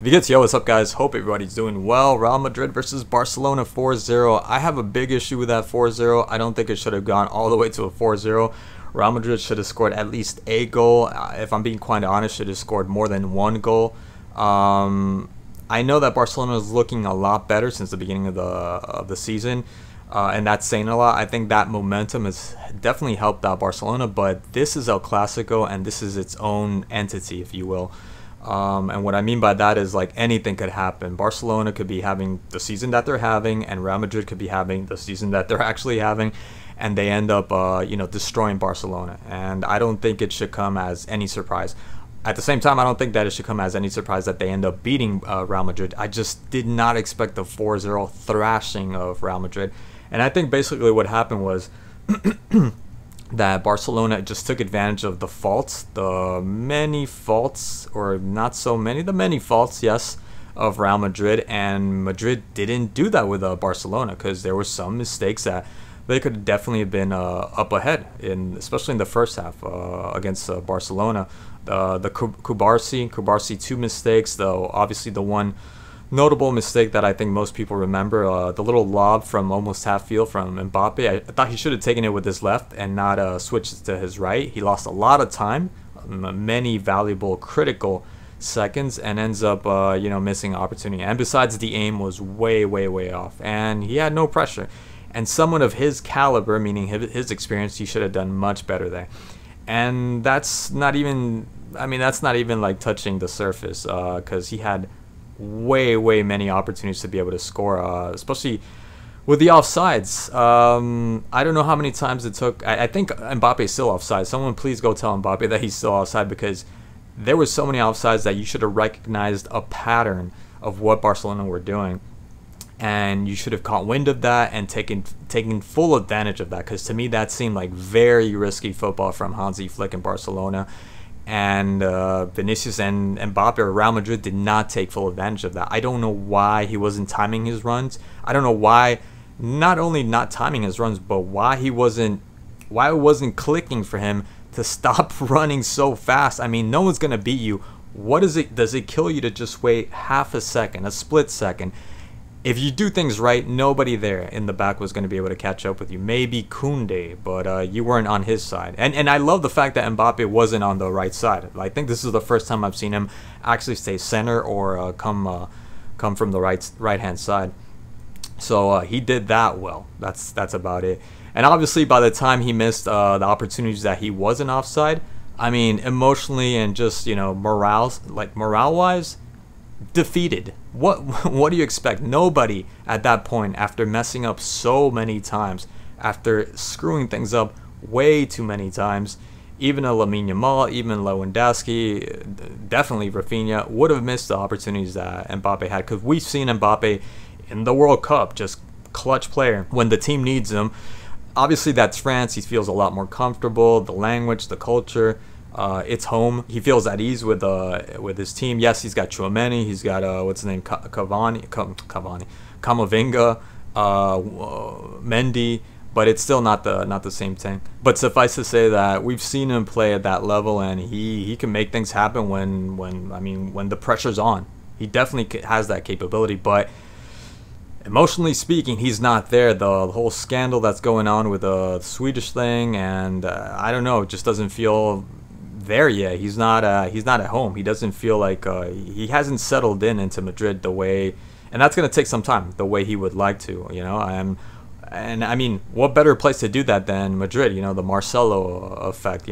Yo, what's up guys? Hope everybody's doing well. Real Madrid versus Barcelona 4-0. I have a big issue with that 4-0. I don't think it should have gone all the way to a 4-0. Real Madrid should have scored at least a goal. If I'm being quite honest, should have scored more than one goal. I know that Barcelona is looking a lot better since the beginning of the season. And that's saying a lot. I think that momentum has definitely helped out Barcelona, but this is El Clasico and this is its own entity, if you will. And what I mean by that is like anything could happen. Barcelona could be having the season that they're having, and Real Madrid could be having the season that they're actually having, and they end up, destroying Barcelona. And I don't think it should come as any surprise. At the same time, I don't think that it should come as any surprise that they end up beating Real Madrid. I just did not expect the 4-0 thrashing of Real Madrid. And I think basically what happened was that Barcelona just took advantage of the many faults, or not so many, the many faults, yes, of Real Madrid. And Madrid didn't do that with Barcelona, because there were some mistakes that they could definitely have been up ahead, especially in the first half against Barcelona. The Kubarsi 2 mistakes, though obviously the one notable mistake that I think most people remember, the little lob from almost half field from Mbappe. I thought he should have taken it with his left and not switched to his right. He lost a lot of time, many valuable critical seconds, and ends up missing an opportunity. And besides, the aim was way off, and he had no pressure. And someone of his caliber, meaning his experience, he should have done much better there. And that's not even like touching the surface, because he had way many opportunities to be able to score, especially with the offsides. I don't know how many times it took. I think Mbappe is still offside. Someone please go tell Mbappe that he's still offside, because there were so many offsides that you should have recognized a pattern of what Barcelona were doing, and you should have caught wind of that and taken full advantage of that, because to me that seemed like very risky football from Hansi Flick in Barcelona. And Vinicius and Mbappe or Real Madrid did not take full advantage of that. I don't know why he wasn't timing his runs. I don't know why, not only not timing his runs, but why it wasn't clicking for him to stop running so fast. I mean, no one's gonna beat you. What is it? Does it kill you to just wait half a second, a split second? If you do things right, nobody there in the back was going to be able to catch up with you. Maybe Koundé, but you weren't on his side. And I love the fact that Mbappe wasn't on the right side. I think this is the first time I've seen him actually stay center or come from the right-hand side. So he did that well. That's about it. And obviously, by the time he missed the opportunities that he wasn't offside, I mean, emotionally and just morale-wise, defeated. What do you expect? Nobody at that point, after messing up so many times, after screwing things up way too many times, even a Lamine Yamal, even Lewandowski, definitely Rafinha, would have missed the opportunities that Mbappe had, because we've seen Mbappe in the World Cup, just clutch player when the team needs him. Obviously that's France. He feels a lot more comfortable, the language, the culture, it's home. He feels at ease with his team. Yes, he's got Tchouaméni, he's got what's his name, Camavinga, Mendy, but it's still not the same thing. But suffice to say that we've seen him play at that level, and he can make things happen when the pressure's on. He definitely has that capability, but emotionally speaking, he's not there. The whole scandal that's going on with the Swedish thing, and I don't know, it just doesn't feel there yet. He's not at home. He doesn't feel like he hasn't settled into Madrid the way, and that's gonna take some time, the way he would like to. And I mean, what better place to do that than Madrid? The Marcelo effect.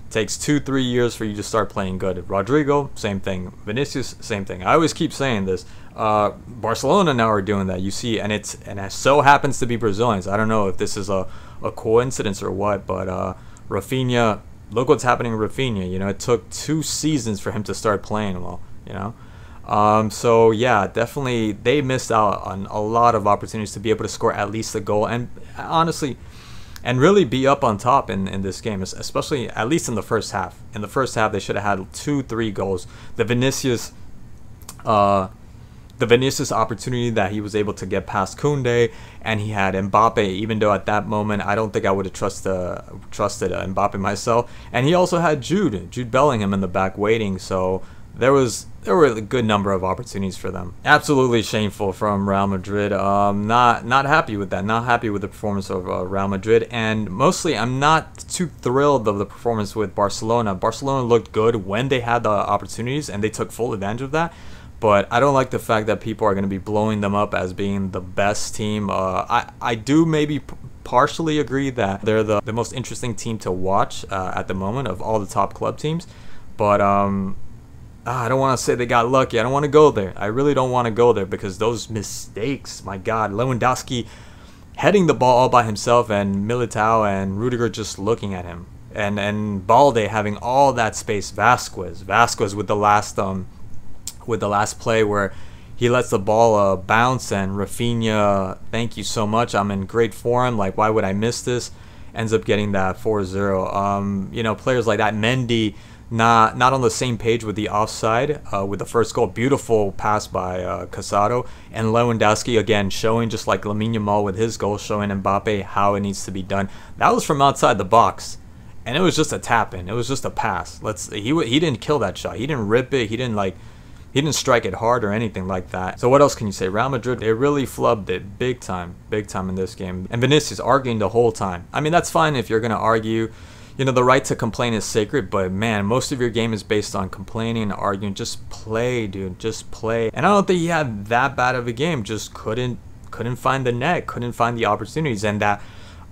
Takes 2-3 years for you to start playing good. Rodrigo, same thing. Vinicius, same thing. I always keep saying this. Barcelona now are doing that. You see, and it so happens to be Brazilians. I don't know if this is a coincidence or what, but Rafinha. Look what's happening with Rafinha. It took 2 seasons for him to start playing well. So yeah, definitely they missed out on a lot of opportunities to be able to score at least a goal, and honestly, and really be up on top in this game, especially at least in the first half. In the first half, they should have had 2-3 goals. The Vinicius opportunity that he was able to get past Koundé, and he had Mbappe, even though at that moment I don't think I would have trusted Mbappe myself. And he also had Jude Bellingham in the back waiting, so there were a good number of opportunities for them. Absolutely shameful from Real Madrid. Not happy with that. Not happy with the performance of Real Madrid, and mostly I'm not too thrilled of the performance with Barcelona. Barcelona looked good when they had the opportunities, and they took full advantage of that. But I don't like the fact that people are going to be blowing them up as being the best team. I do maybe partially agree that they're the most interesting team to watch at the moment of all the top club teams. But I don't want to say they got lucky. I don't want to go there. I really don't want to go there because those mistakes, my God, Lewandowski heading the ball all by himself and Militao and Rudiger just looking at him. And Balde having all that space. Vasquez with the last play where he lets the ball bounce, and Rafinha, thank you so much. I'm in great form. Like, why would I miss this? Ends up getting that 4-0. You know, players like that. Mendy, not on the same page with the offside with the first goal. Beautiful pass by Casado. And Lewandowski, again, showing, just like Lamine Yamal with his goal, showing Mbappe how it needs to be done. That was from outside the box. And it was just a tap-in. It was just a pass. He didn't kill that shot. He didn't rip it. He didn't strike it hard or anything like that. So what else can you say? Real Madrid, they really flubbed it big time in this game. And Vinicius arguing the whole time. I mean, that's fine if you're going to argue. You know, the right to complain is sacred, but man, most of your game is based on complaining and arguing. Just play, dude. Just play. And I don't think he had that bad of a game. Just couldn't find the net, couldn't find the opportunities. And that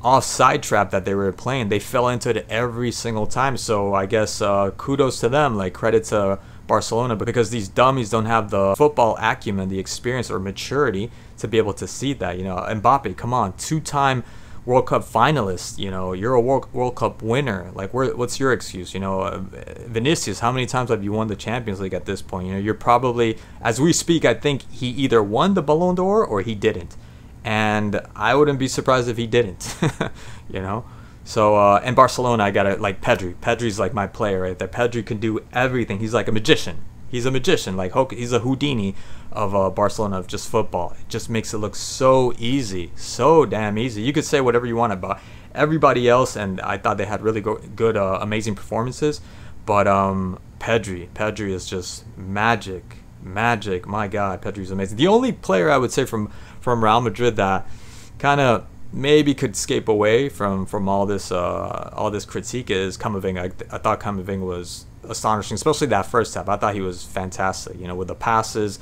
offside trap that they were playing, they fell into it every single time. So I guess kudos to them, like credit to Barcelona, because these dummies don't have the football acumen, the experience or maturity to be able to see that. You know, Mbappe, come on, two-time World Cup finalist, you know, you're a World Cup winner. Like, what's your excuse? You know, Vinicius, how many times have you won the Champions League at this point? You know, you're probably, as we speak, I think he either won the Ballon d'Or or he didn't. And I wouldn't be surprised if he didn't, you know. So, in Barcelona, I gotta, like, Pedri. Pedri's like my player right there. Pedri can do everything. He's like a magician. He's a magician. Like, he's a Houdini of Barcelona, of just football. It just makes it look so easy. So damn easy. You could say whatever you want about everybody else, and I thought they had really good, amazing performances. But Pedri is just magic. My God, Pedri's amazing. The only player I would say from Real Madrid that kind of maybe could escape away from all this critique is Camavinga. I thought Camavinga was astonishing, especially that first half. I thought he was fantastic. You know, with the passes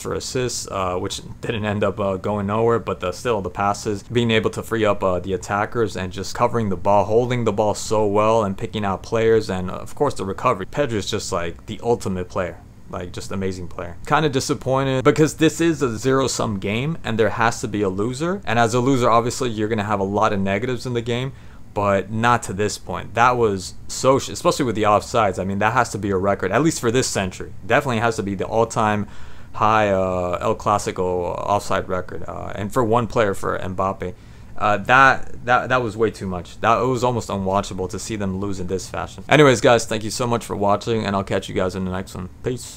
for assists, which didn't end up going nowhere, but still the passes, being able to free up the attackers and just covering the ball, holding the ball so well and picking out players, and of course the recovery. Pedri is just like the ultimate player. Like, just amazing player. Kind of disappointed because this is a zero-sum game and there has to be a loser. And as a loser, obviously, you're going to have a lot of negatives in the game, but not to this point. That was so, especially with the offsides. I mean, that has to be a record, at least for this century. Definitely has to be the all-time high El Clasico offside record. And for one player, for Mbappe. That was way too much. It was almost unwatchable to see them lose in this fashion. Anyways, guys, thank you so much for watching, and I'll catch you guys in the next one. Peace.